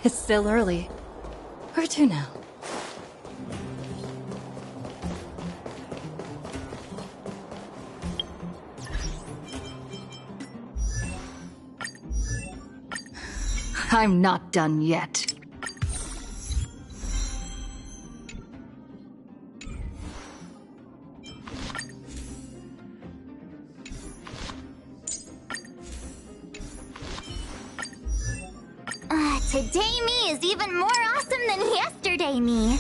It's still early. Where to now? I'm not done yet. Today me is even more awesome than yesterday me.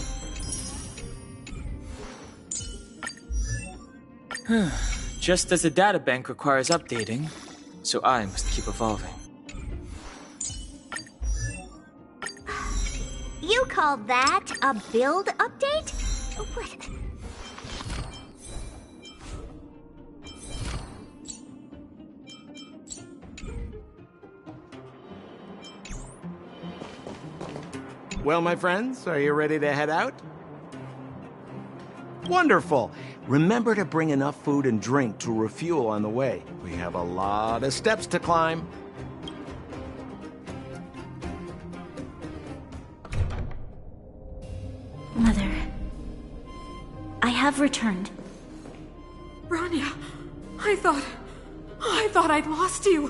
Just as the databank requires updating, so I must keep evolving. You call that a build update? What? Well, my friends, are you ready to head out? Wonderful! Remember to bring enough food and drink to refuel on the way. We have a lot of steps to climb. Mother, I have returned. Bronya, I thought I'd lost you.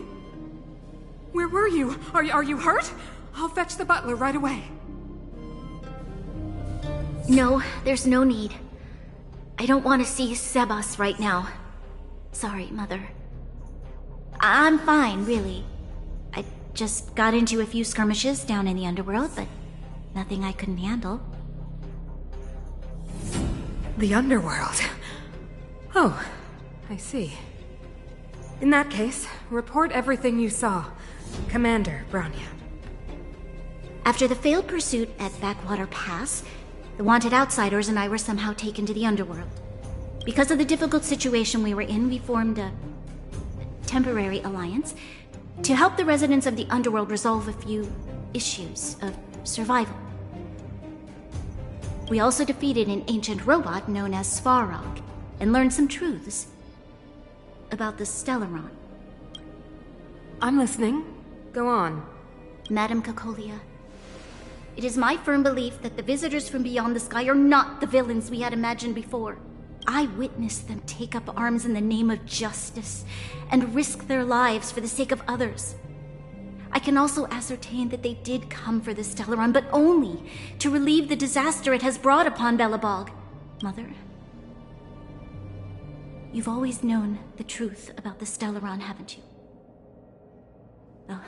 Where were you? Are you hurt? I'll fetch the butler right away. No, there's no need. I don't want to see Sebas right now. Sorry, Mother. I'm fine, really. I just got into a few skirmishes down in the underworld, but nothing I couldn't handle. The underworld? Oh, I see. In that case, report everything you saw. Commander Bronya. After the failed pursuit at Backwater Pass, the wanted outsiders and I were somehow taken to the underworld. Because of the difficult situation we were in, we formed a temporary alliance to help the residents of the underworld resolve a few issues of survival. We also defeated an ancient robot known as Svarog and learned some truths about the Stellaron. I'm listening. Go on. Madam Cacolia, it is my firm belief that the visitors from beyond the sky are not the villains we had imagined before. I witnessed them take up arms in the name of justice and risk their lives for the sake of others. I can also ascertain that they did come for the Stellaron, but only to relieve the disaster it has brought upon Belobog. Mother, you've always known the truth about the Stellaron, haven't you? Well,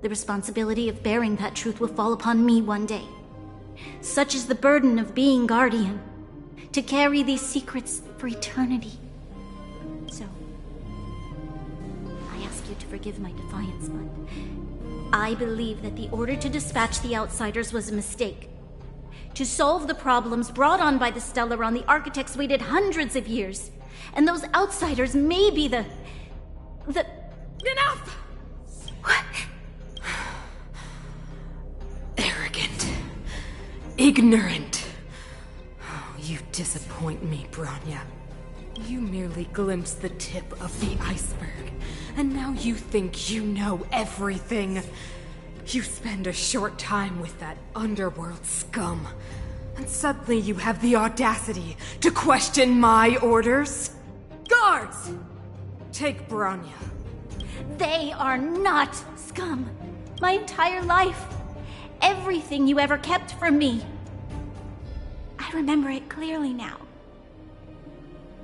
the responsibility of bearing that truth will fall upon me one day. Such is the burden of being Guardian, to carry these secrets for eternity. So, I ask you to forgive my defiance, but I believe that the order to dispatch the outsiders was a mistake. To solve the problems brought on by the Stellaron, the architects waited hundreds of years, and those outsiders may be the... Enough! What? Arrogant. Ignorant. Oh, you disappoint me, Bronya. You merely glimpsed the tip of the iceberg, and now you think you know everything. You spend a short time with that underworld scum, and suddenly you have the audacity to question my orders? Guards! Take Bronya. They are not scum. My entire life. Everything you ever kept from me. I remember it clearly now.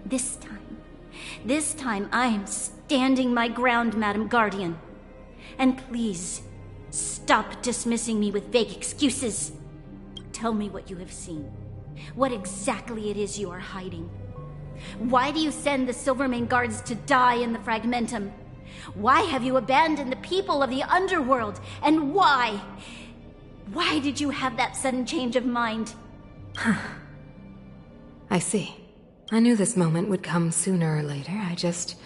This time I am standing my ground, Madam Guardian. And please, stop dismissing me with vague excuses. Tell me what you have seen. What exactly it is you are hiding. Why do you send the Silvermane guards to die in the Fragmentum? Why have you abandoned the people of the underworld? And why? Why did you have that sudden change of mind? I see. I knew this moment would come sooner or later. I just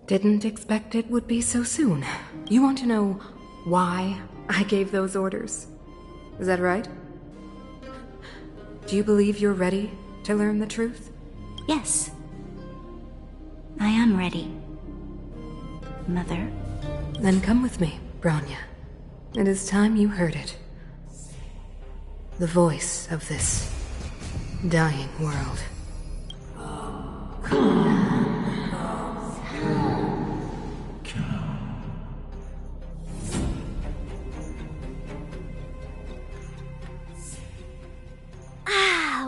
didn't expect it would be so soon. You want to know why I gave those orders? Is that right? Do you believe you're ready to learn the truth? Yes. I am ready, Mother. Then come with me, Bronya. It is time you heard it. The voice of this dying world.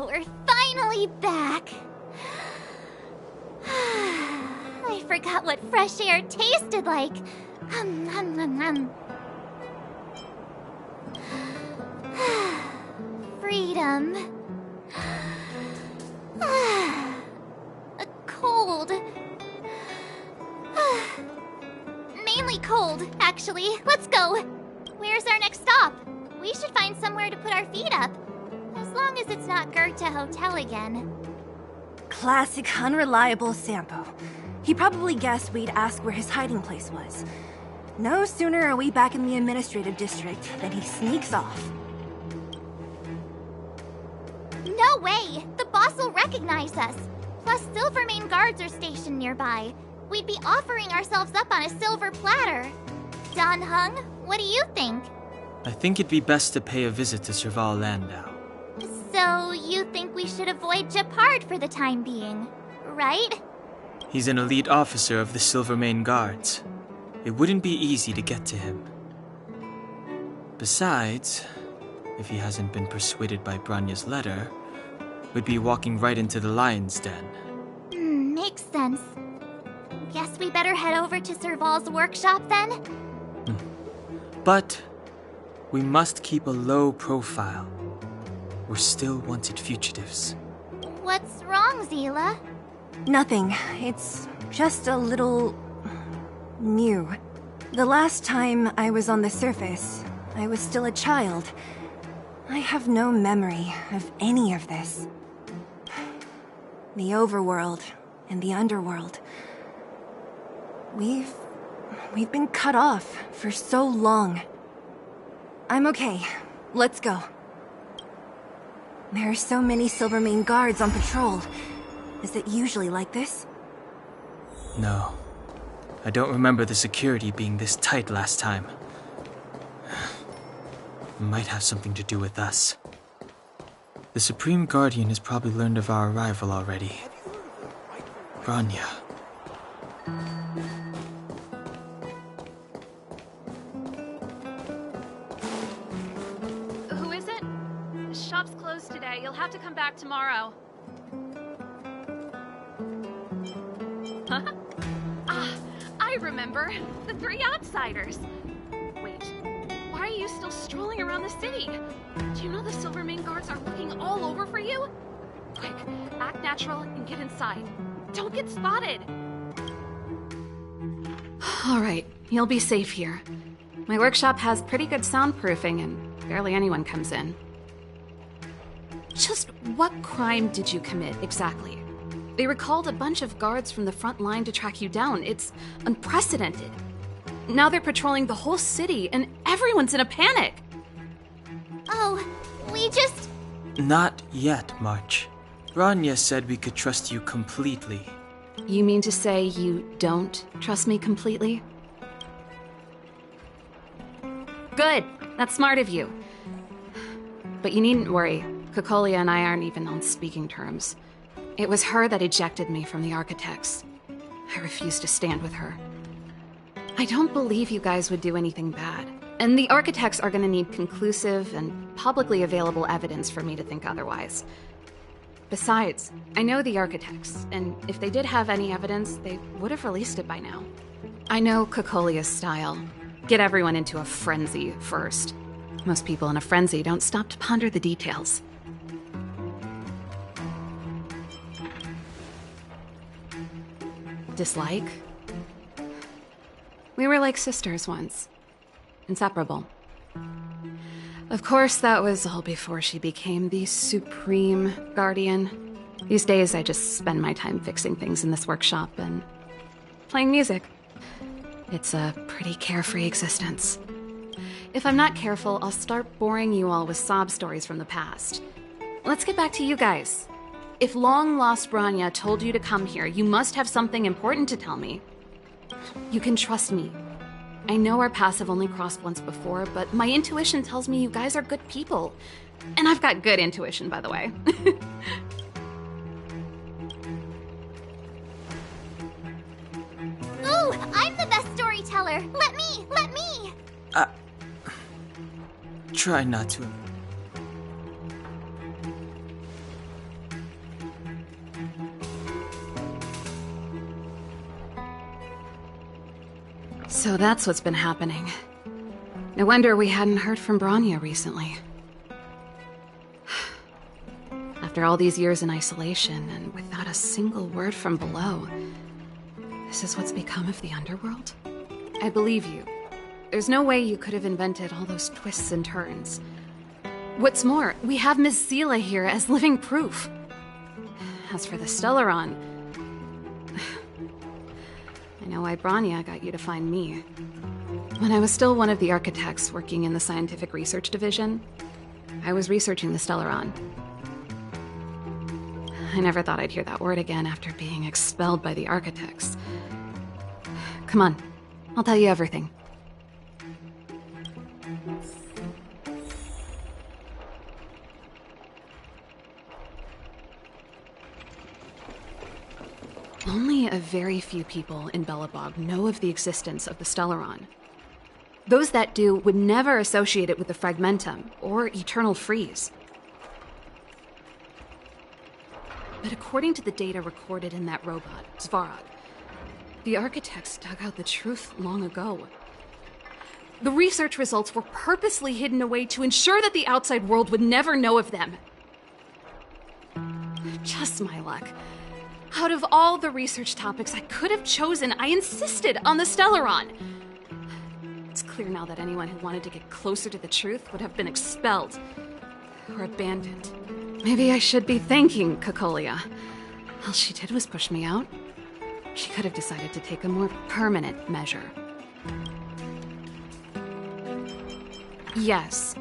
We're finally back. I forgot what fresh air tasted like. Freedom. Cold. Mainly cold, actually. Let's go. Where's our next stop? We should find somewhere to put our feet up. As long as it's not Goethe Hotel again. Classic unreliable Sampo. He probably guessed we'd ask where his hiding place was. No sooner are we back in the administrative district than he sneaks off. No way! The boss will recognize us. Plus, Silvermane guards are stationed nearby. We'd be offering ourselves up on a silver platter. Don Hung, what do you think? I think it'd be best to pay a visit to Serval Landau. So, you think we should avoid Japard for the time being, right? He's an elite officer of the Silvermane Guards. It wouldn't be easy to get to him. Besides, if he hasn't been persuaded by Bronya's letter, we'd be walking right into the lion's den. Makes sense. Guess we better head over to Serval's workshop then? But we must keep a low profile. We're still wanted fugitives. What's wrong, Zila? Nothing. It's just a little... new. The last time I was on the surface, I was still a child. I have no memory of any of this. The overworld and the underworld. We've been cut off for so long. I'm okay. Let's go. There are so many Silvermane guards on patrol. Is it usually like this? No. I don't remember the security being this tight last time. It might have something to do with us. The Supreme Guardian has probably learned of our arrival already. Bronya. Who is it? The shop's closed today. You'll have to come back tomorrow. Huh? Ah, I remember. The three outsiders. Wait, why are you still strolling around the city? Do you know the Silvermane guards are looking all over for you? Quick, act natural and get inside. Don't get spotted. All right, you'll be safe here. My workshop has pretty good soundproofing and barely anyone comes in. Just what crime did you commit exactly? They recalled a bunch of guards from the front line to track you down. It's unprecedented. Now they're patrolling the whole city and everyone's in a panic. Oh, we just... Not yet, March. Bronya said we could trust you completely. You mean to say you don't trust me completely? Good. That's smart of you. But you needn't worry. Kokolia and I aren't even on speaking terms. It was her that ejected me from the Architects. I refuse to stand with her. I don't believe you guys would do anything bad. And the Architects are going to need conclusive and publicly available evidence for me to think otherwise. Besides, I know the Architects, and if they did have any evidence, they would have released it by now. I know Kokolia's style. Get everyone into a frenzy first. Most people in a frenzy don't stop to ponder the details. Dislike? We were like sisters once. Inseparable. Of course, that was all before she became the Supreme Guardian. These days, I just spend my time fixing things in this workshop and playing music. It's a pretty carefree existence. If I'm not careful, I'll start boring you all with sob stories from the past. Let's get back to you guys. If long-lost Bronya told you to come here, you must have something important to tell me. You can trust me. I know our paths have only crossed once before, but my intuition tells me you guys are good people. And I've got good intuition, by the way. Ooh, I'm the best storyteller! Let me! Try not to. So that's what's been happening. No wonder we hadn't heard from Bronya recently. After all these years in isolation, and without a single word from below, this is what's become of the underworld? I believe you. There's no way you could have invented all those twists and turns. What's more, we have Miss Zila here as living proof. As for the Stellaron, I know why Bronya got you to find me. When I was still one of the architects working in the scientific research division, I was researching the Stellaron. I never thought I'd hear that word again after being expelled by the architects. Come on, I'll tell you everything. Only a very few people in Belobog know of the existence of the Stellaron. Those that do would never associate it with the Fragmentum or Eternal Freeze. But according to the data recorded in that robot, Svarog, the architects dug out the truth long ago. The research results were purposely hidden away to ensure that the outside world would never know of them. Just my luck. Out of all the research topics I could have chosen, I insisted on the Stellaron. It's clear now that anyone who wanted to get closer to the truth would have been expelled or abandoned. Maybe I should be thanking Cocolia. All she did was push me out. She could have decided to take a more permanent measure. Yes,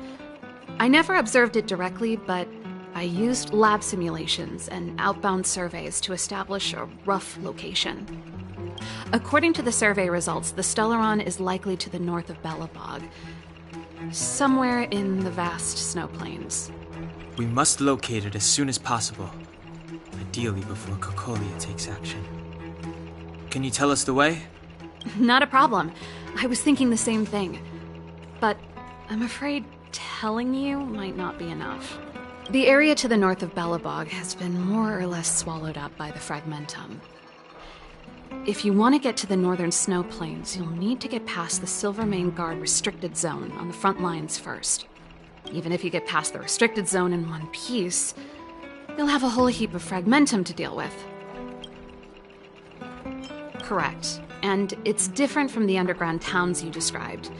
I never observed it directly, but I used lab simulations and outbound surveys to establish a rough location. According to the survey results, the Stellaron is likely to the north of Belobog, somewhere in the vast snow plains. We must locate it as soon as possible, ideally before Cocolia takes action. Can you tell us the way? Not a problem. I was thinking the same thing. But I'm afraid telling you might not be enough. The area to the north of Belobog has been more or less swallowed up by the Fragmentum. If you want to get to the northern snow plains, you'll need to get past the Silvermane Guard restricted zone on the front lines first. Even if you get past the restricted zone in one piece, you'll have a whole heap of Fragmentum to deal with. Correct. And it's different from the underground towns you described.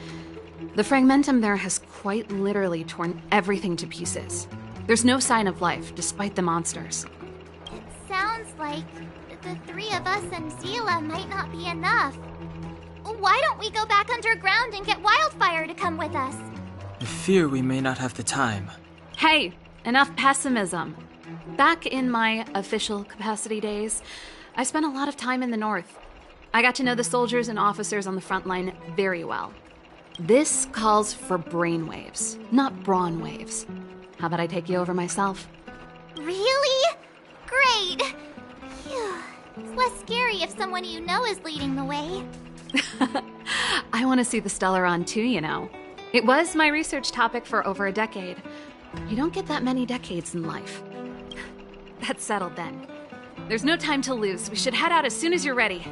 The Fragmentum there has quite literally torn everything to pieces. There's no sign of life, despite the monsters. It sounds like the three of us and Zila might not be enough. Why don't we go back underground and get Wildfire to come with us? I fear we may not have the time. Hey, enough pessimism. Back in my official capacity days, I spent a lot of time in the north. I got to know the soldiers and officers on the front line very well. This calls for brainwaves, not brawn waves. How about I take you over myself? Really? Great! Phew. It's less scary if someone you know is leading the way. I want to see the Stellaron too, you know. It was my research topic for over a decade. You don't get that many decades in life. That's settled then. There's no time to lose. We should head out as soon as you're ready.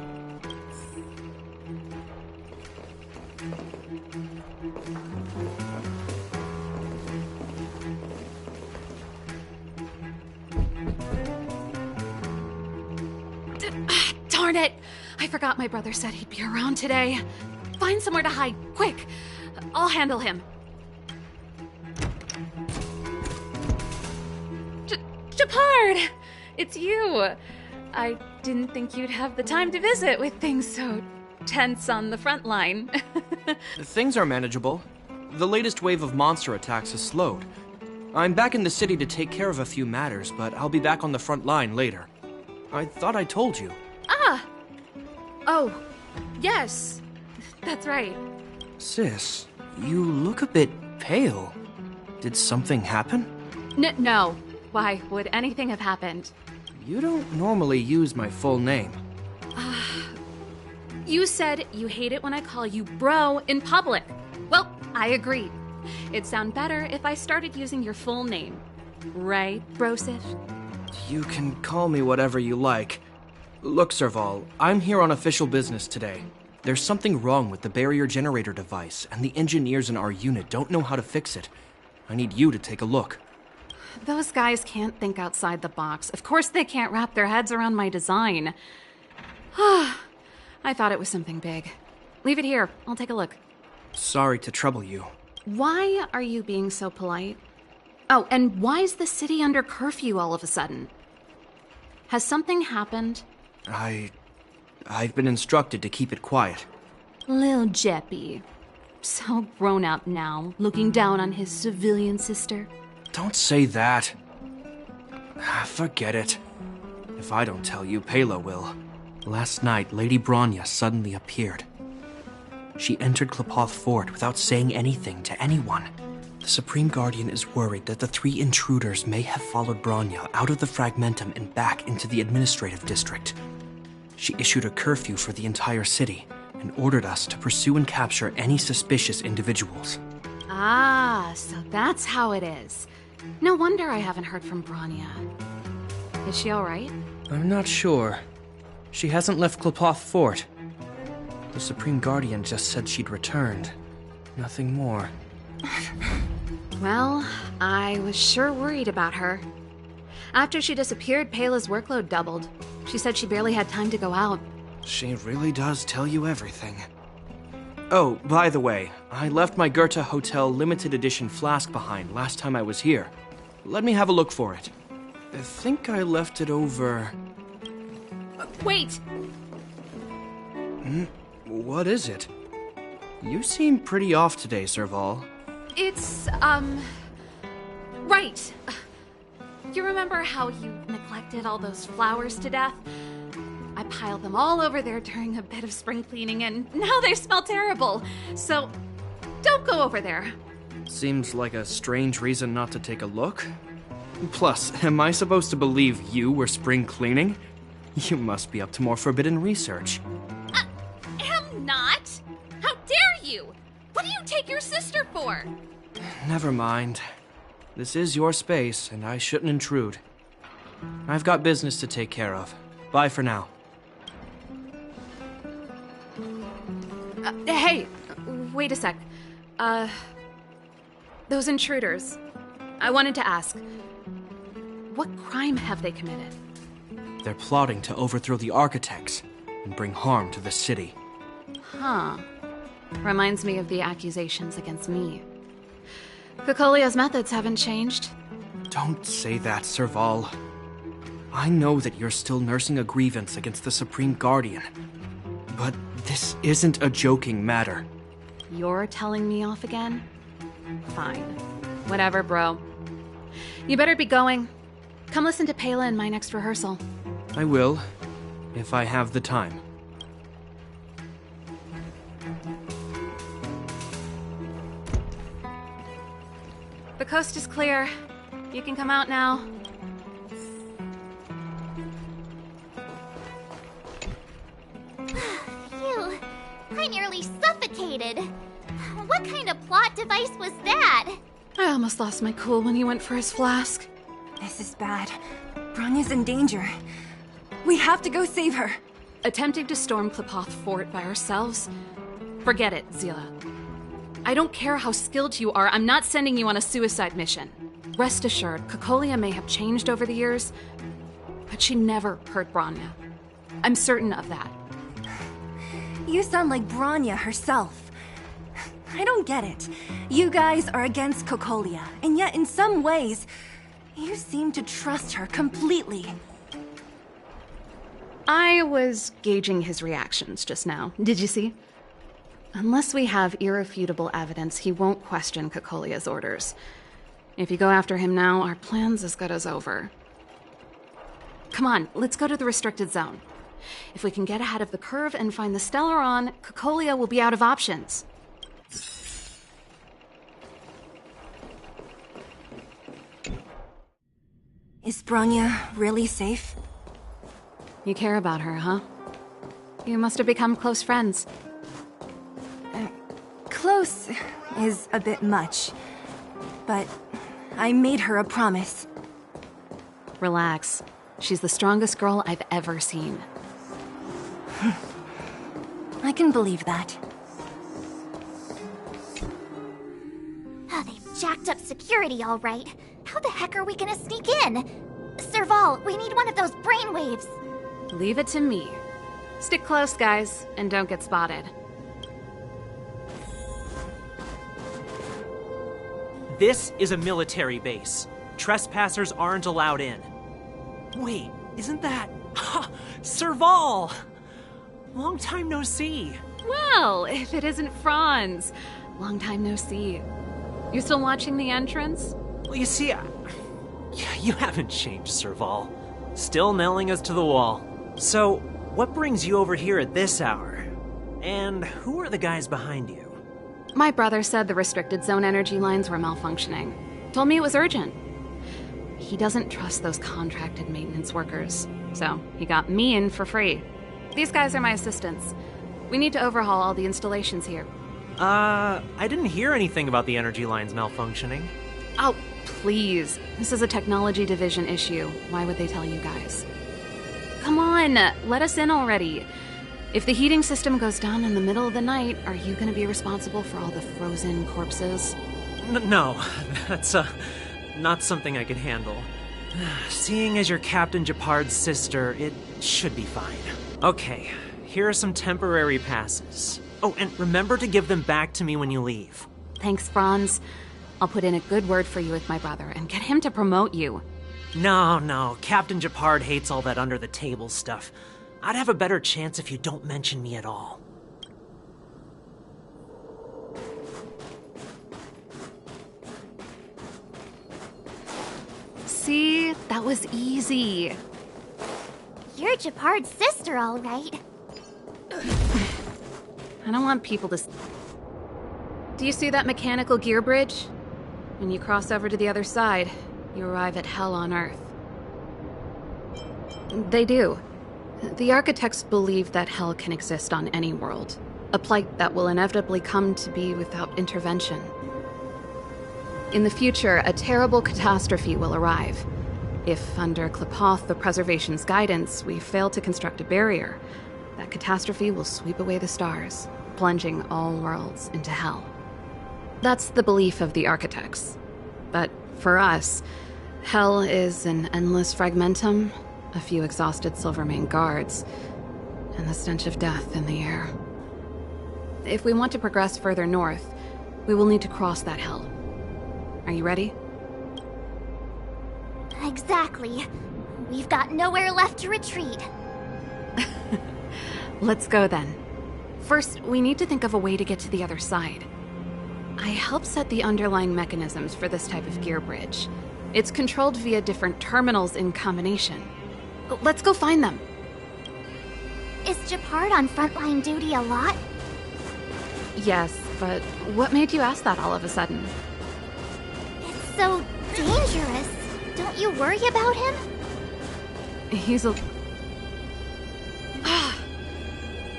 Darn it! I forgot my brother said he'd be around today. Find somewhere to hide, quick! I'll handle him. Japard! It's you! I didn't think you'd have the time to visit with things so tense on the front line. Things are manageable. The latest wave of monster attacks has slowed. I'm back in the city to take care of a few matters, but I'll be back on the front line later. I thought I told you. Ah! Oh, yes. That's right. Sis, you look a bit pale. Did something happen? No. Why would anything have happened? You don't normally use my full name. You said you hate it when I call you bro in public. Well, I agree. It'd sound better if I started using your full name. Right, Brosif? You can call me whatever you like. Look, Serval, I'm here on official business today. There's something wrong with the barrier generator device, and the engineers in our unit don't know how to fix it. I need you to take a look. Those guys can't think outside the box. Of course they can't wrap their heads around my design. I thought it was something big. Leave it here. I'll take a look. Sorry to trouble you. Why are you being so polite? Oh, and why is the city under curfew all of a sudden? Has something happened? I've been instructed to keep it quiet. Lil Jeppy. So grown up now, looking down on his civilian sister. Don't say that. Forget it. If I don't tell you, Pela will. Last night, Lady Bronya suddenly appeared. She entered Klapoth Fort without saying anything to anyone. The Supreme Guardian is worried that the 3 intruders may have followed Bronya out of the Fragmentum and back into the administrative district. She issued a curfew for the entire city and ordered us to pursue and capture any suspicious individuals. Ah, so that's how it is. No wonder I haven't heard from Bronya. Is she all right? I'm not sure. She hasn't left Klapoth Fort. The Supreme Guardian just said she'd returned. Nothing more. Well, I was sure worried about her. After she disappeared, Pela's workload doubled. She said she barely had time to go out. She really does tell you everything. Oh, by the way, I left my Goethe Hotel limited edition flask behind last time I was here. Let me have a look for it. I think I left it over... Wait! What is it? You seem pretty off today, Serval. It's, right. You remember how you neglected all those flowers to death? I piled them all over there during a bit of spring cleaning, and now they smell terrible. So, don't go over there. Seems like a strange reason not to take a look. Plus, am I supposed to believe you were spring cleaning? You must be up to more forbidden research. Am not. How dare you? What do you take your sister for? Never mind. This is your space, and I shouldn't intrude. I've got business to take care of. Bye for now. Hey, wait a sec. Those intruders. I wanted to ask, what crime have they committed? They're plotting to overthrow the architects and bring harm to the city. Huh. Reminds me of the accusations against me. Kokolia's methods haven't changed. Don't say that, Serval. I know that you're still nursing a grievance against the Supreme Guardian. But this isn't a joking matter. You're telling me off again? Fine. Whatever, bro. You better be going. Come listen to Pela in my next rehearsal. I will, if I have the time. The coast is clear. You can come out now. Phew, I nearly suffocated. What kind of plot device was that? I almost lost my cool when he went for his flask. This is bad. Bronya's in danger. We have to go save her. Attempting to storm Klapoth Fort by ourselves? Forget it, Zila. I don't care how skilled you are, I'm not sending you on a suicide mission. Rest assured, Kokolia may have changed over the years, but she never hurt Bronya. I'm certain of that. You sound like Bronya herself. I don't get it. You guys are against Cocolia, and yet in some ways, you seem to trust her completely. I was gauging his reactions just now. Did you see? Unless we have irrefutable evidence, he won't question Cocolia's orders. If you go after him now, our plan's as good as over. Come on, let's go to the restricted zone. If we can get ahead of the curve and find the Stellaron, Cocolia will be out of options. Is Bronya really safe? You care about her, huh? You must have become close friends. Close is a bit much, but I made her a promise. Relax. She's the strongest girl I've ever seen. I can believe that. Oh, they've jacked up security, all right. How the heck are we gonna sneak in? Serval, we need one of those brainwaves. Leave it to me. Stick close, guys, and don't get spotted. This is a military base. Trespassers aren't allowed in. Wait, isn't that... Serval! Long time no see. Well, if it isn't Franz. Long time no see. You still watching the entrance? Well, you see, you haven't changed, Serval. Still nailing us to the wall. So, what brings you over here at this hour? And who are the guys behind you? My brother said the restricted zone energy lines were malfunctioning. Told me it was urgent. He doesn't trust those contracted maintenance workers, so he got me in for free. These guys are my assistants. We need to overhaul all the installations here. I didn't hear anything about the energy lines malfunctioning. Oh, please. This is a technology division issue. Why would they tell you guys? Come on, let us in already. If the heating system goes down in the middle of the night, are you going to be responsible for all the frozen corpses? No, that's not something I could handle. Seeing as you're Captain Japard's sister, it should be fine. Okay, here are some temporary passes. Oh, and remember to give them back to me when you leave. Thanks, Franz. I'll put in a good word for you with my brother and get him to promote you. No, Captain Japard hates all that under-the-table stuff. I'd have a better chance if you don't mention me at all. See? That was easy. You're Japard's sister, all right. I don't want people to... Do you see that mechanical gear bridge? When you cross over to the other side, you arrive at Hell on Earth. They do. The architects believe that Hell can exist on any world, a plight that will inevitably come to be without intervention. In the future, a terrible catastrophe will arrive. If, under Klapoth, the Preservation's guidance, we fail to construct a barrier, that catastrophe will sweep away the stars, plunging all worlds into Hell. That's the belief of the architects. But for us, Hell is an endless fragmentum, a few exhausted Silvermane guards, and the stench of death in the air. If we want to progress further north, we will need to cross that Hell. Are you ready? Exactly. We've got nowhere left to retreat. Let's go then. First, we need to think of a way to get to the other side. I helped set the underlying mechanisms for this type of gear bridge. It's controlled via different terminals in combination. Let's go find them. Is Japard on frontline duty a lot? Yes, but what made you ask that all of a sudden? It's so dangerous. Don't you worry about him? He's a...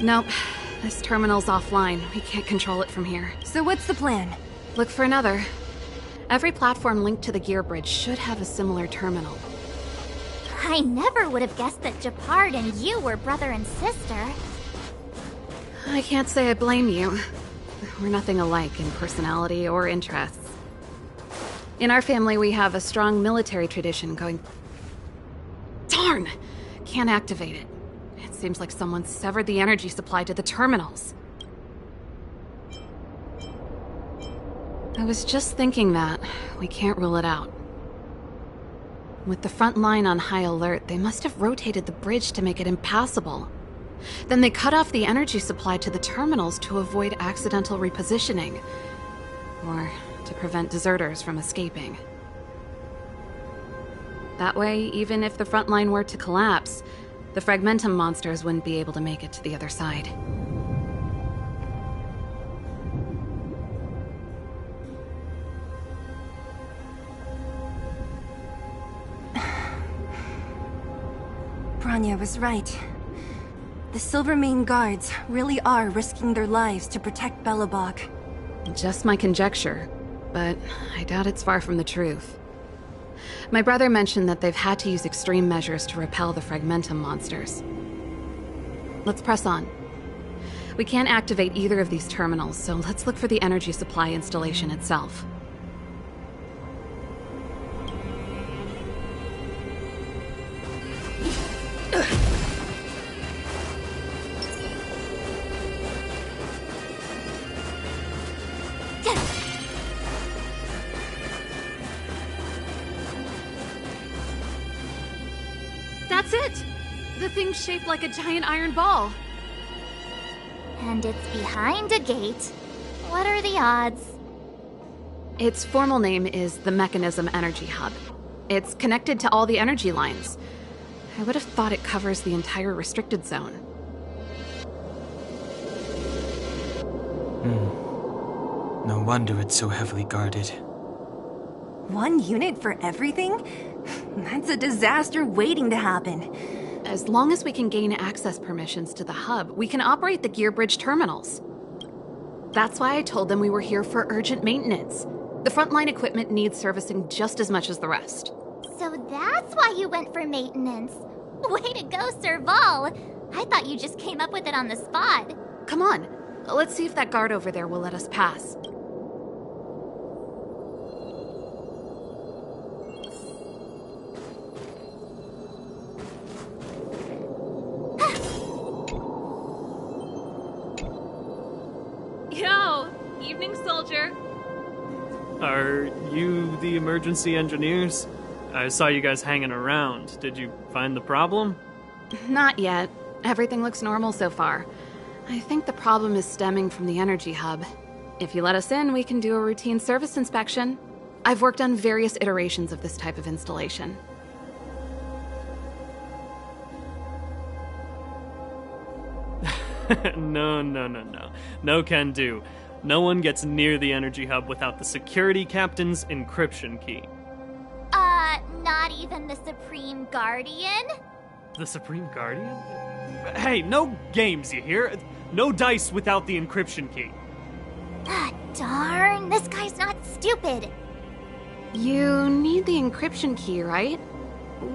Nope. This terminal's offline. We can't control it from here. So what's the plan? Look for another. Every platform linked to the gear bridge should have a similar terminal. I never would have guessed that Japard and you were brother and sister. I can't say I blame you. We're nothing alike in personality or interests. In our family, we have a strong military tradition going... Darn! Can't activate it. It's seems like someone severed the energy supply to the terminals. I was just thinking that. We can't rule it out. With the front line on high alert, they must have rotated the bridge to make it impassable. Then they cut off the energy supply to the terminals to avoid accidental repositioning. Or to prevent deserters from escaping. That way, even if the front line were to collapse, the Fragmentum monsters wouldn't be able to make it to the other side. Bronya was right. The Silvermane guards really are risking their lives to protect Belobog. Just my conjecture, but I doubt it's far from the truth. My brother mentioned that they've had to use extreme measures to repel the Fragmentum monsters. Let's press on. We can't activate either of these terminals, so let's look for the energy supply installation itself. That's it! The thing's shaped like a giant iron ball. And it's behind a gate. What are the odds? Its formal name is the Mechanism Energy Hub. It's connected to all the energy lines. I would have thought it covers the entire restricted zone. No wonder it's so heavily guarded. One unit for everything? That's a disaster waiting to happen. As long as we can gain access permissions to the hub, we can operate the gear bridge terminals. That's why I told them we were here for urgent maintenance. The frontline equipment needs servicing just as much as the rest. So that's why you went for maintenance. Way to go, Serval. I thought you just came up with it on the spot. Come on, let's see if that guard over there will let us pass. Yo, evening soldier. Are you the emergency engineers? I saw you guys hanging around. Did you find the problem? Not yet. Everything looks normal so far. I think the problem is stemming from the energy hub. If you let us in, we can do a routine service inspection. I've worked on various iterations of this type of installation. No. No can do. No one gets near the energy hub without the security captain's encryption key. Not even the Supreme Guardian? The Supreme Guardian? Hey, no games, you hear? No dice without the encryption key. Ah, darn. This guy's not stupid. You need the encryption key, right?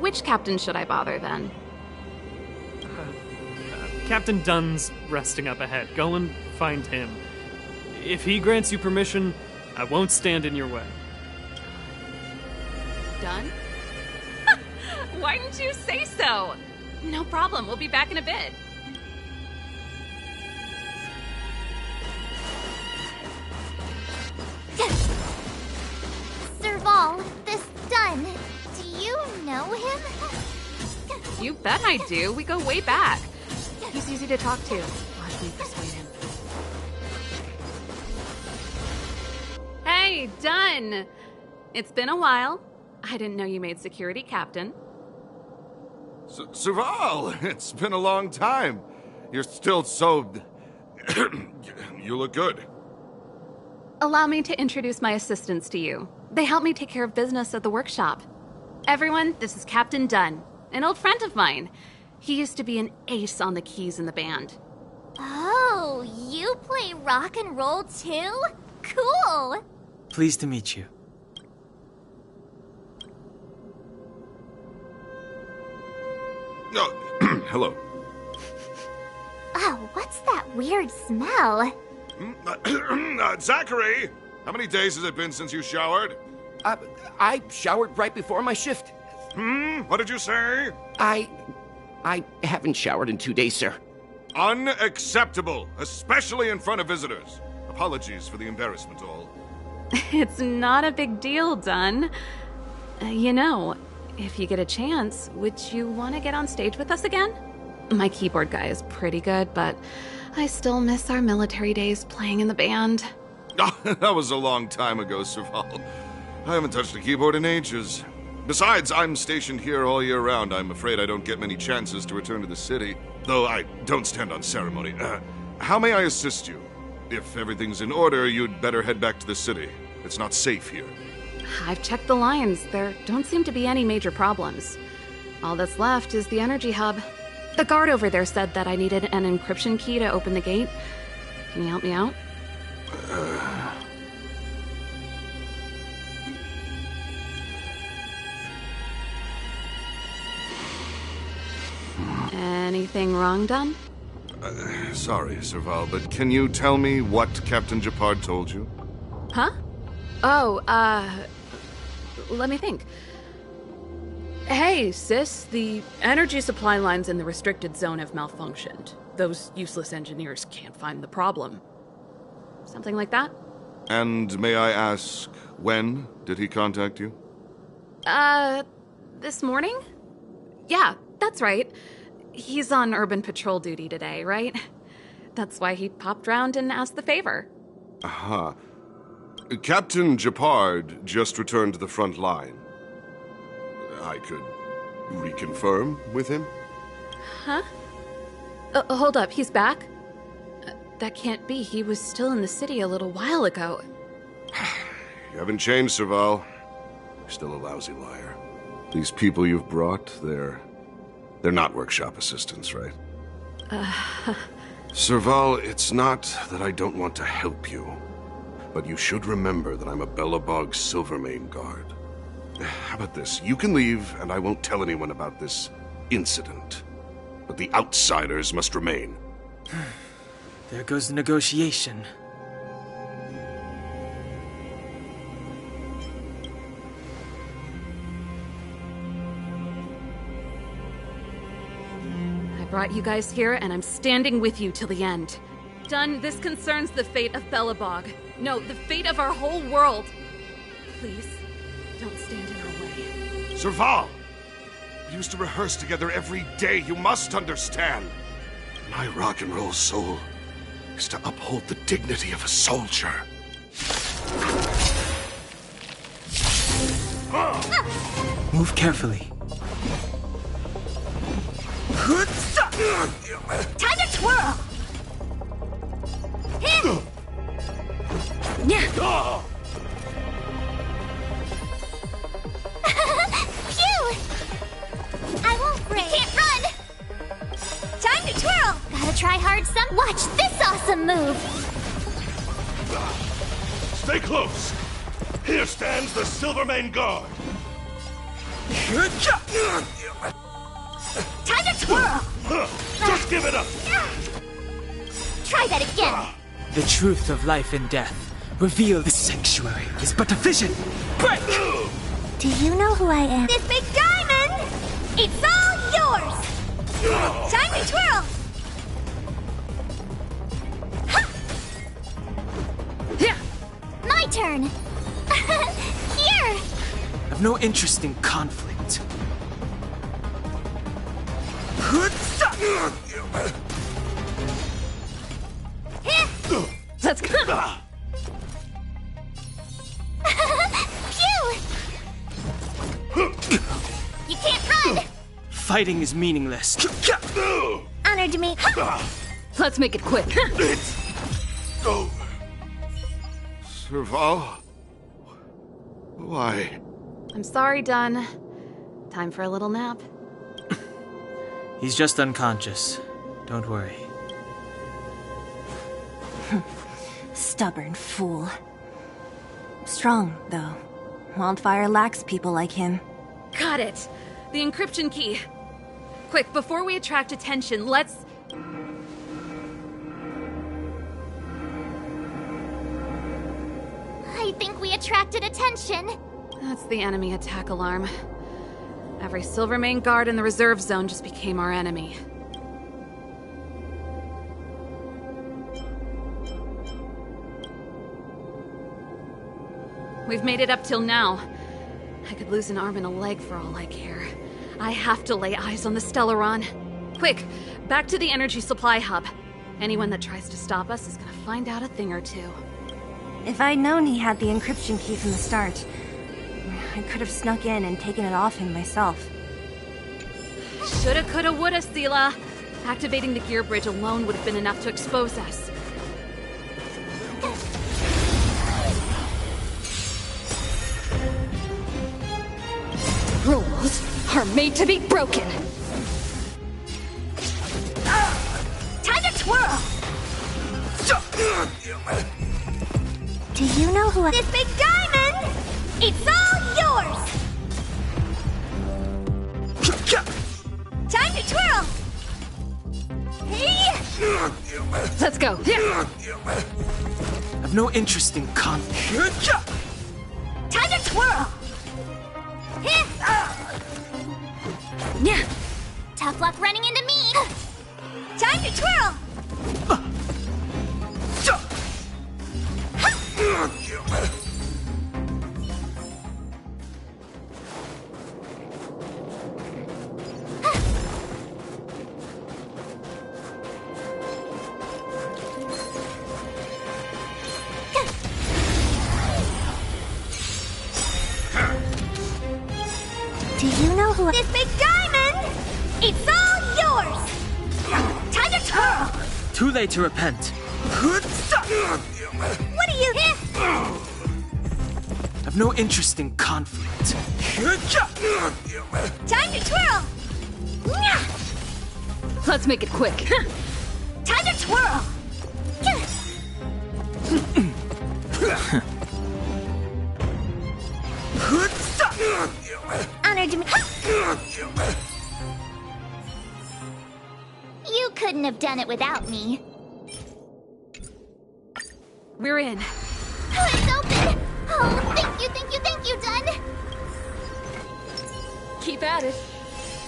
Which captain should I bother then? Captain Dunn's resting up ahead. Go and find him. If he grants you permission, I won't stand in your way. Done? Why didn't you say so? No problem, we'll be back in a bit. Serval, this Dunn, do you know him? You bet I do. We go way back. He's easy to talk to. Watch me persuade him. Hey, Dunn! It's been a while. I didn't know you made security captain. Serval, it's been a long time. You're still so... You look good. Allow me to introduce my assistants to you. They help me take care of business at the workshop. Everyone, this is Captain Dunn, an old friend of mine. He used to be an ace on the keys in the band. Oh, you play rock and roll too? Cool! Pleased to meet you. Oh, hello. Oh, what's that weird smell? Zachary! How many days has it been since you showered? I showered right before my shift. What did you say? I I haven't showered in 2 days, sir. Unacceptable, especially in front of visitors. Apologies for the embarrassment, all. It's not a big deal, Dunn. You know, if you get a chance, would you want to get on stage with us again? My keyboard guy is pretty good, but I still miss our military days playing in the band. That was a long time ago, Serval. I haven't touched a keyboard in ages. Besides, I'm stationed here all year round. I'm afraid I don't get many chances to return to the city. Though I don't stand on ceremony. How may I assist you? If everything's in order, you'd better head back to the city. It's not safe here. I've checked the lines. There don't seem to be any major problems. All that's left is the energy hub. The guard over there said that I needed an encryption key to open the gate. Can you help me out? Anything wrong, Dunn? Sorry, Serval, but can you tell me what Captain Gepard told you? Huh? Oh, let me think. Hey, sis, the energy supply lines in the restricted zone have malfunctioned. Those useless engineers can't find the problem. Something like that? And may I ask, when did he contact you? This morning? Yeah, that's right. He's on urban patrol duty today, right? That's why he popped round and asked the favor. Aha. Captain Gepard just returned to the front line. I could reconfirm with him? Huh? Hold up, he's back? That can't be. He was still in the city a little while ago. You haven't changed, Serval. You're still a lousy liar. These people you've brought, they're not workshop assistants, right? Serval, it's not that I don't want to help you, but you should remember that I'm a Belobog Silvermane guard. How about this? You can leave, and I won't tell anyone about this incident. But the outsiders must remain. There goes the negotiation. I brought you guys here, and I'm standing with you till the end. Dunn, this concerns the fate of Belobog. No, the fate of our whole world. Please, don't stand in our way. Serval! We used to rehearse together every day, you must understand. My rock and roll soul is to uphold the dignity of a soldier. Move carefully. Time to twirl! Phew! I won't break. You can't run! Time to twirl! Gotta try hard some. Watch this awesome move! Stay close! Here stands the Silvermane Guard! Time to twirl! Just give it up! Try that again! The truth of life and death, revealed this sanctuary, is but a vision. Break! Do you know who I am? This big diamond! It's all yours! Time to twirl! My turn! Here! I've no interest in conflict. Let's go! Phew! You can't run! Fighting is meaningless. Honor to me. Let's make it quick. Go. Serval? Why? I'm sorry, Dunn. Time for a little nap. He's just unconscious. Don't worry. Stubborn fool. Strong, though. Wildfire lacks people like him. Got it. The encryption key. Quick, before we attract attention, let's... I think we attracted attention. That's the enemy attack alarm. Every Silvermane guard in the reserve zone just became our enemy. We've made it up till now. I could lose an arm and a leg for all I care. I have to lay eyes on the Stellaron. Quick, back to the energy supply hub. Anyone that tries to stop us is gonna find out a thing or two. If I'd known he had the encryption key from the start, I could have snuck in and taken it off him myself. Shoulda, coulda, woulda, Sela. Activating the gear bridge alone would have been enough to expose us. Rules are made to be broken. Time to twirl! Do you know who this big diamond? It's all yours! Time to twirl! Hey! Let's go. I've no interest in conflict. Time to twirl! Tough luck running into me. Time to twirl! Do you know who this big diamond? It's all yours! Time to twirl! Too late to repent. What do you... I've no interest in conflict. Time to twirl! Let's make it quick. Time to twirl! Honored me. You couldn't have done it without me. We're in. Oh, it's open! Oh, thank you, Dun! Keep at it.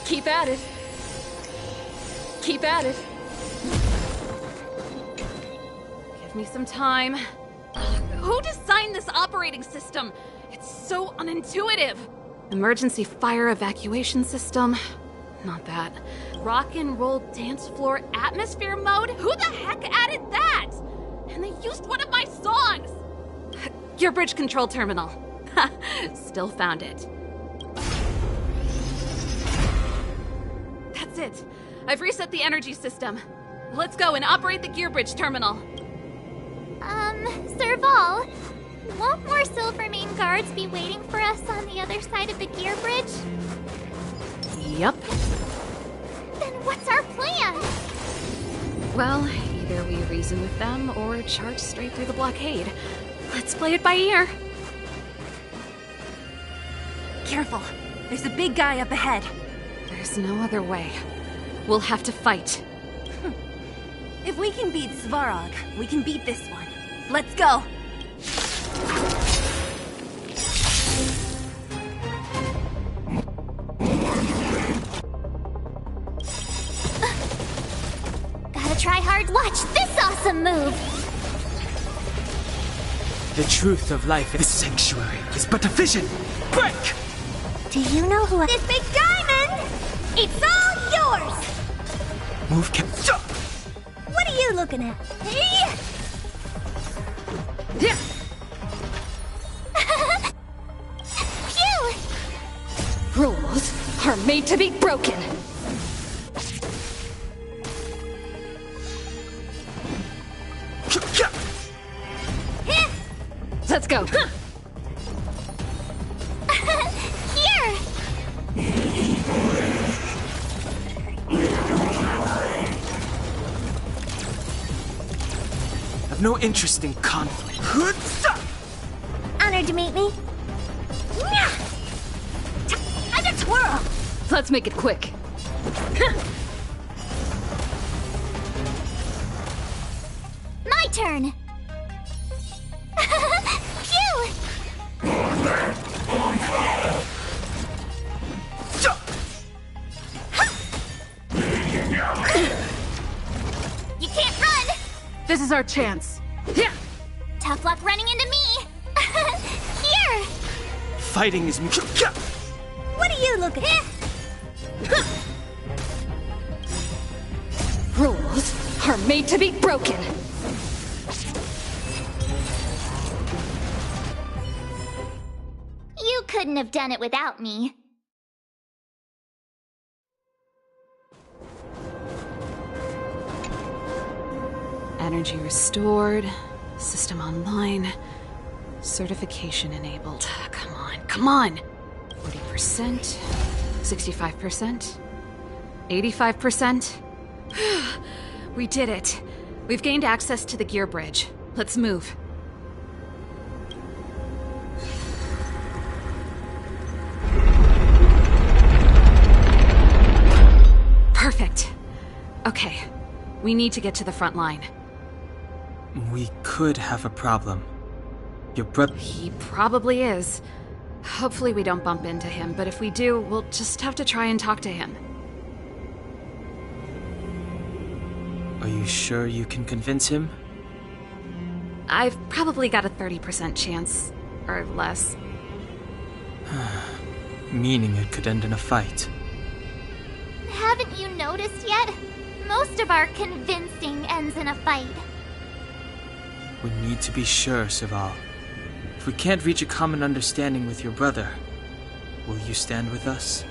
Keep at it. Keep at it. Give me some time. Who designed this operating system? It's so unintuitive. Emergency fire evacuation system? Not that. Rock and roll dance floor atmosphere mode? Who the heck added that? And they used one of my songs! Gear bridge control terminal. Still found it. That's it. I've reset the energy system. Let's go and operate the gear bridge terminal. Serval, won't more Silvermane guards be waiting for us on the other side of the gear bridge? Yep. Then what's our plan? Well, either we reason with them or charge straight through the blockade. Let's play it by ear. Careful. There's a big guy up ahead. There's no other way. We'll have to fight. If we can beat Svarog, we can beat this one. Let's go! Gotta try hard. Watch this awesome move! The truth of life in this sanctuary is but a vision. Break! Do you know who this big diamond? It's all yours! Move, Cap. What are you looking at? Hey! Phew! Rules are made to be broken. Let's go. Here! I've no interest in conflict. Honored to meet me. Time to twirl! Let's make it quick. My turn! Phew! This is our chance. Yeah. Tough luck running into me. Here. Fighting is... What are you looking at? Rules are made to be broken. You couldn't have done it without me. Energy restored. System online. Certification enabled. Come on, come on! 40%. 65%. 85%. We did it. We've gained access to the gear bridge. Let's move. Perfect. Okay. We need to get to the front line. We could have a problem. Your brother... He probably is. Hopefully we don't bump into him, but if we do, we'll just have to try and talk to him. Are you sure you can convince him? I've probably got a 30% chance, or less. Meaning it could end in a fight. Haven't you noticed yet? Most of our convincing ends in a fight. We need to be sure, Serval. If we can't reach a common understanding with your brother, will you stand with us?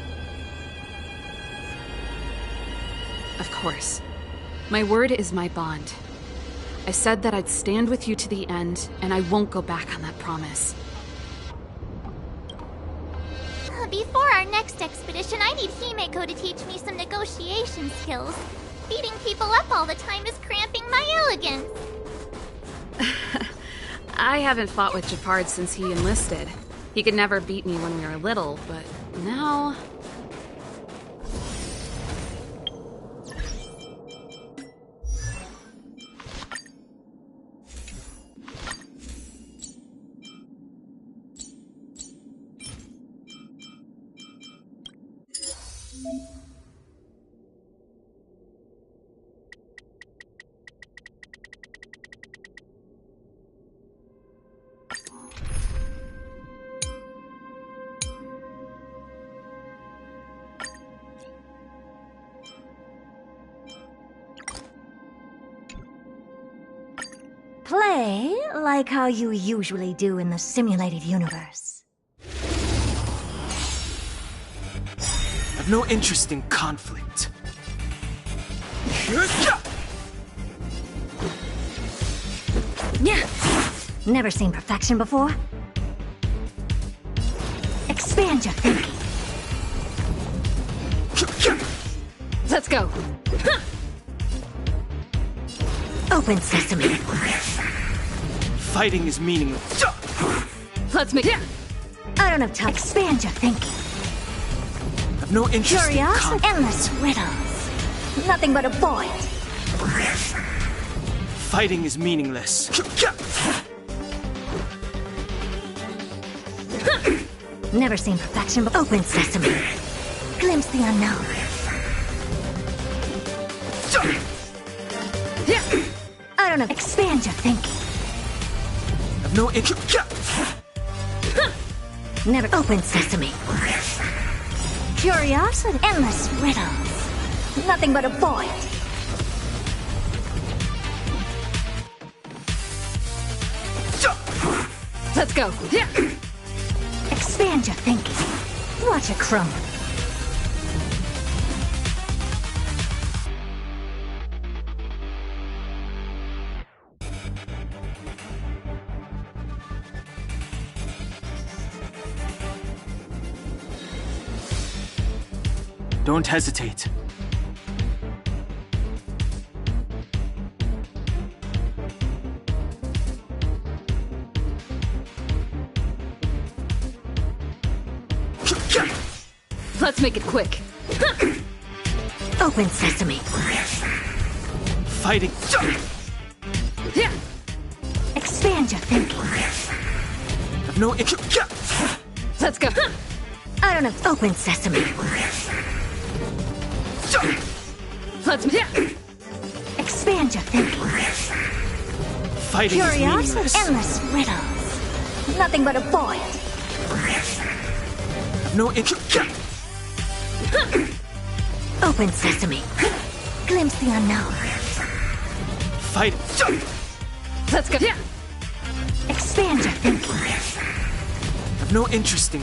Of course. My word is my bond. I said that I'd stand with you to the end, and I won't go back on that promise. Before our next expedition, I need Himeko to teach me some negotiation skills. Beating people up all the time is cramping my elegance. I haven't fought with Japard since he enlisted. He could never beat me when we were little, but now... Play like how you usually do in the simulated universe. I've no interest in conflict. Yeah. Never seen perfection before? Expand your thinking. Let's go. Open sesame. Fighting is meaningless. Let's make it. I don't have time. Expand your thinking. I've no interest in conflict. Endless riddles. Nothing but a void. Fighting is meaningless. Never seen perfection but open sesame. Glimpse the unknown. I don't know. Expand your thinking. I've no interest. Never open sesame. Curiosity. Endless riddles. Nothing but a void. Let's go. Expand your thinking. Watch it crumble. Don't hesitate. Let's make it quick. Open sesame. Fighting. Expand your thinking. I've no interest. Let's go. I don't have open sesame. Let's expand your thinking. Fighting is meaningless. Endless riddles. Nothing but a void. No interest. Open sesame. Glimpse the unknown. Fighting. Let's go. Expand your thinking. I've no interest in.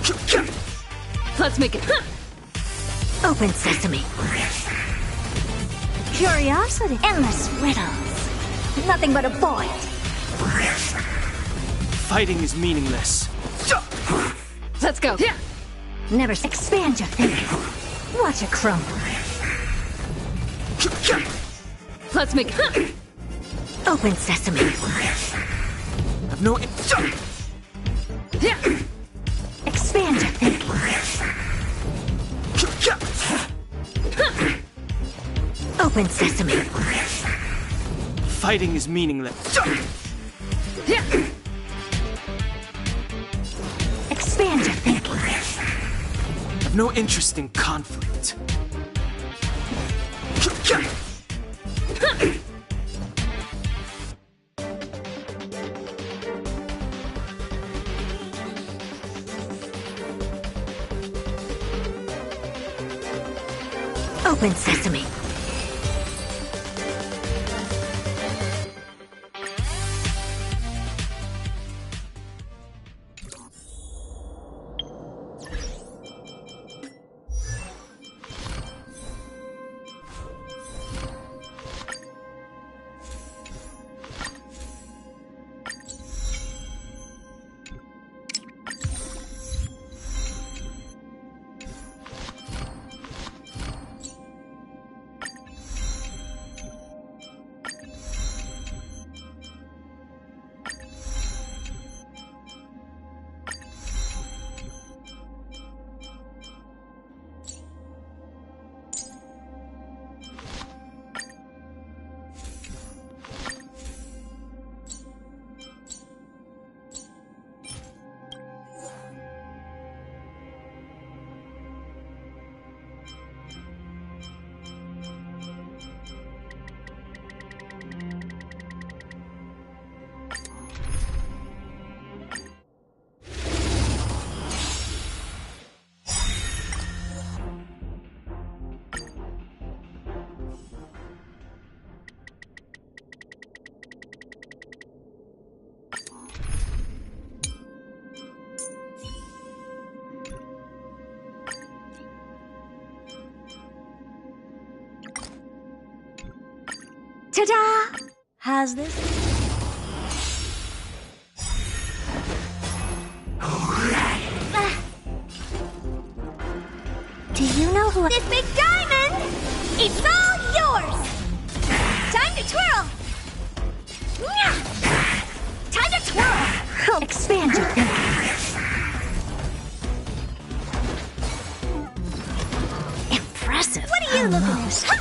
Let's make it. Open sesame. Curiosity. Endless riddles. Nothing but a void. Fighting is meaningless. Let's go. Never expand your thinking. Watch it crumble. Let's make it. Open sesame. I've no. Expand your thinking. Open sesame. Fighting is meaningless. Expand your thinking. I've no interest in conflict. Open sesame. Ta-da! How's this? Do you know who— This big diamond! It's all yours! Time to twirl! Time to twirl! Expand your thinking. Impressive. What are you looking at?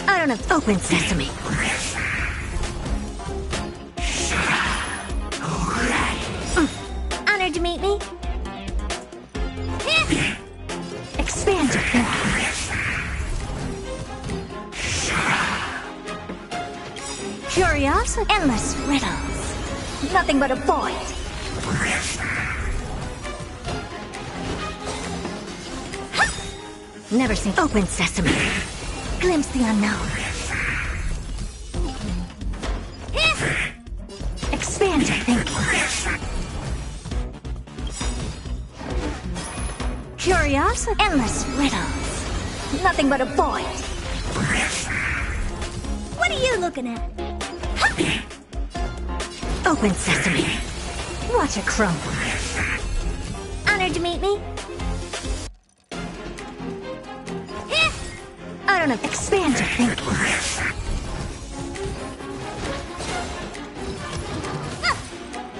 I don't know. Open sesame. Honored to meet me. Expand your thinking. Curiosity. Endless riddles. Nothing but a void. Never seen. Open sesame. Glimpse the unknown. Expand your thinking. Curiosity. Endless riddles. Nothing but a void. What are you looking at? Open sesame. Watch it crumble. Honored to meet me. I don't know. Expand your thinking.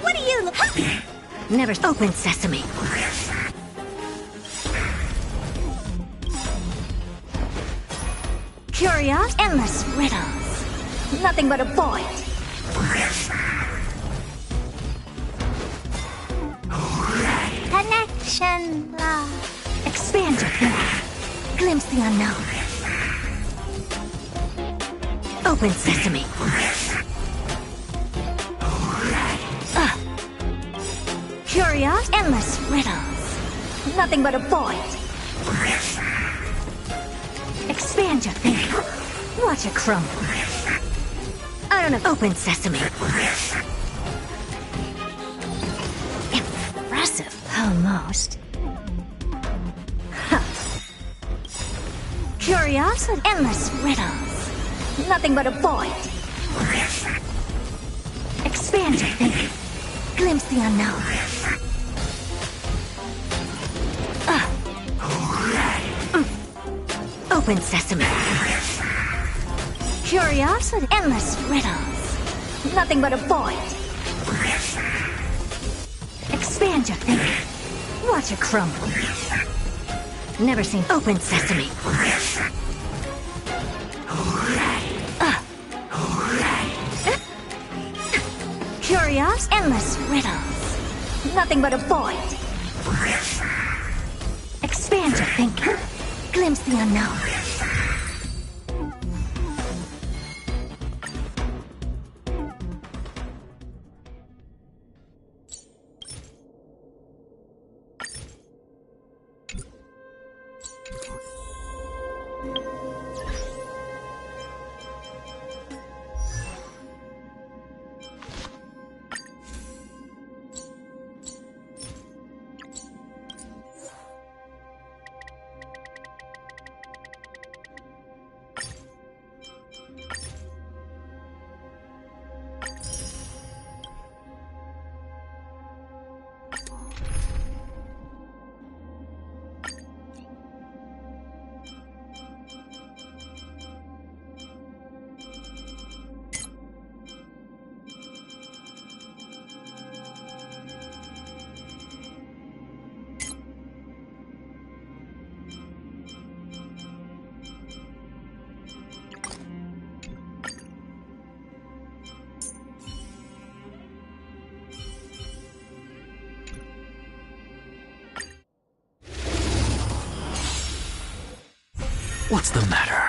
What are you looking at? Never. Open sesame. Curiosity. Endless riddles. Nothing but a void. Connection lost. Expand your thinking. Glimpse the unknown. Open sesame. Curious, endless riddles. Nothing but a void. Expand your thinking. Watch it crumble. I don't know. Open sesame. Impressive, almost. Huh. Curiosity, endless riddles. Nothing but a void. Expand your thinking. Glimpse the unknown. Open sesame. Curiosity, endless riddles. Nothing but a void. Expand your thinking. Watch it crumble. Never seen open sesame. Curious, endless riddles. Nothing but a void. Expand your thinking. Glimpse the unknown. What's the matter?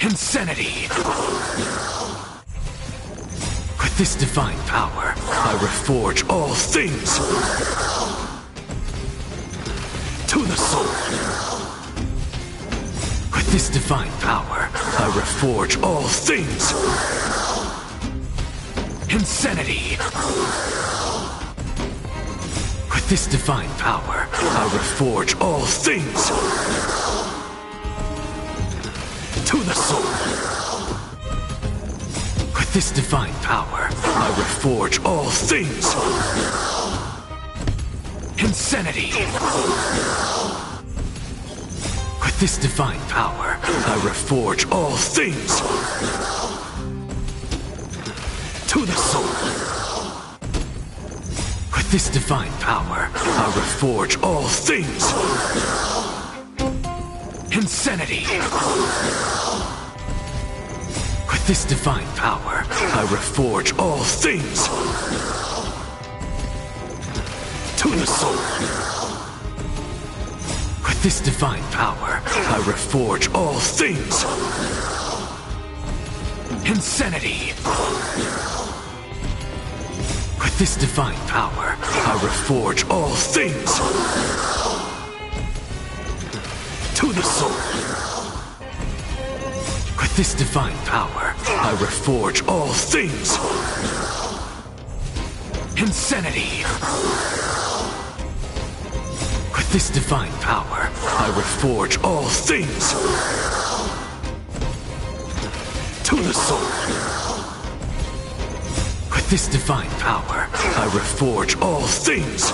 Insanity! With this divine power, I reforge all things! To the soul! With this divine power, I reforge all things! Insanity! With this divine power, I reforge all things! To the soul! With this divine power, I reforge all things! Insanity! With this divine power, I reforge all things! To the soul! With this divine power, I reforge all things! Insanity! With this divine power, I reforge all things! To the soul! With this divine power, I reforge all things! Insanity! With this divine power, I reforge all things! To the soul! With this divine power, I reforge all things! Insanity! With this divine power, I reforge all things! To the soul! With this divine power, I reforge all things!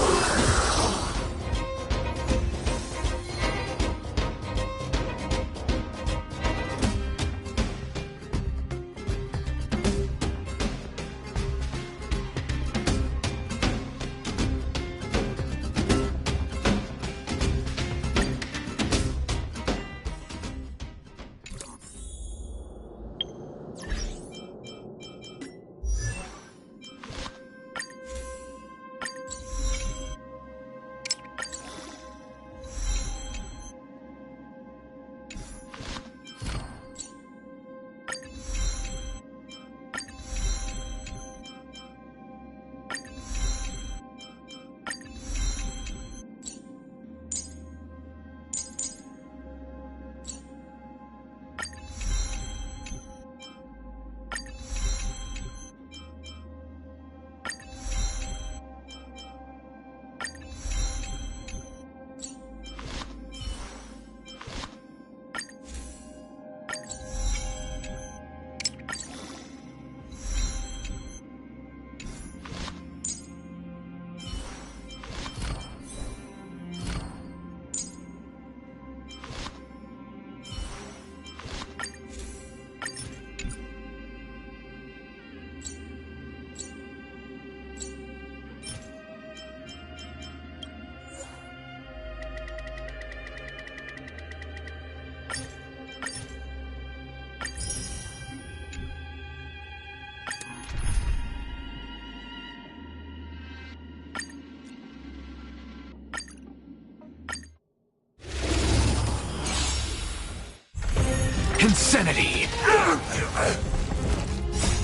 Insanity!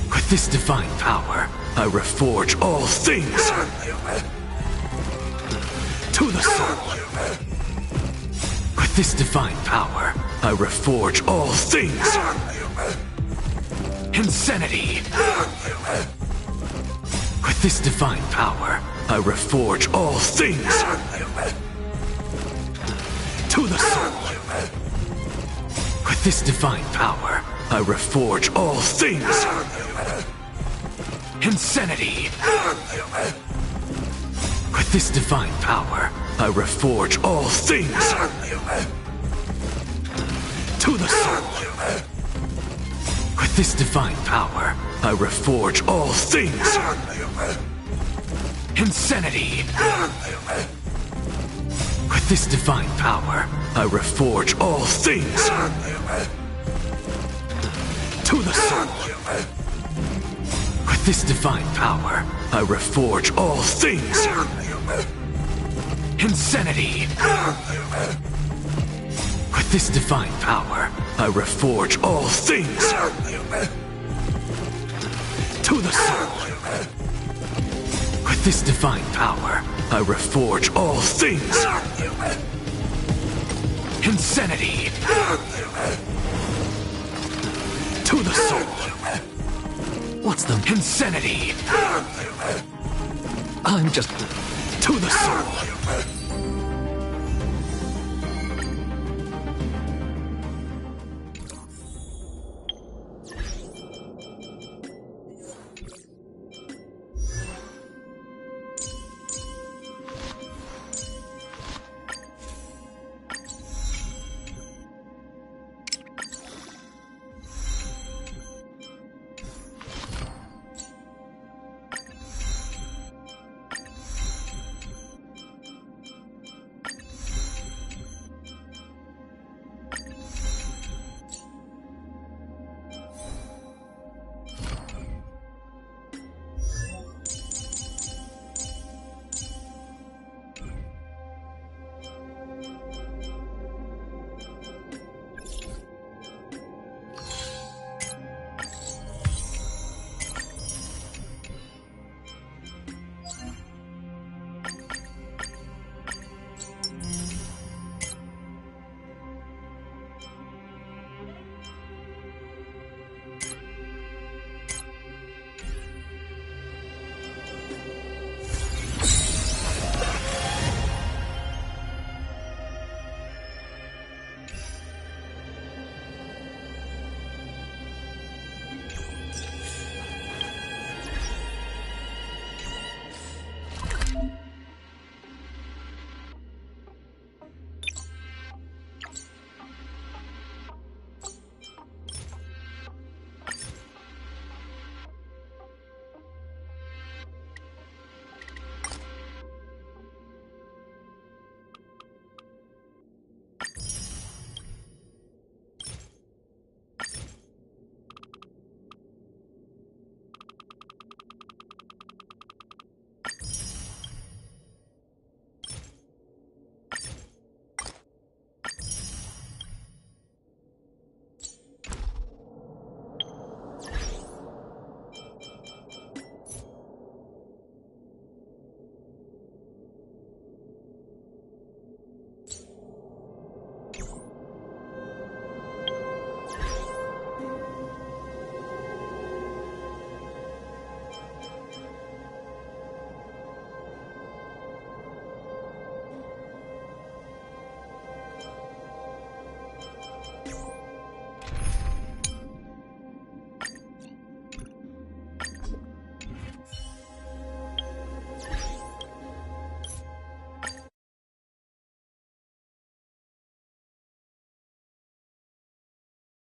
With this divine power, I reforge all things! To the soul! With this divine power, I reforge all things! Insanity! With this divine power, I reforge all things! To the soul! With this divine power, I reforge all things! Insanity! With this divine power, I reforge all things! To the soul! With this divine power, I reforge all things! Insanity! With this divine power, I reforge all things! To the soul! With this divine power, I reforge all things! Insanity! With this divine power, I reforge all things! To the soul! With this divine power, I reforge all things! Insanity! To the soul! What's the insanity? I'm just to the soul!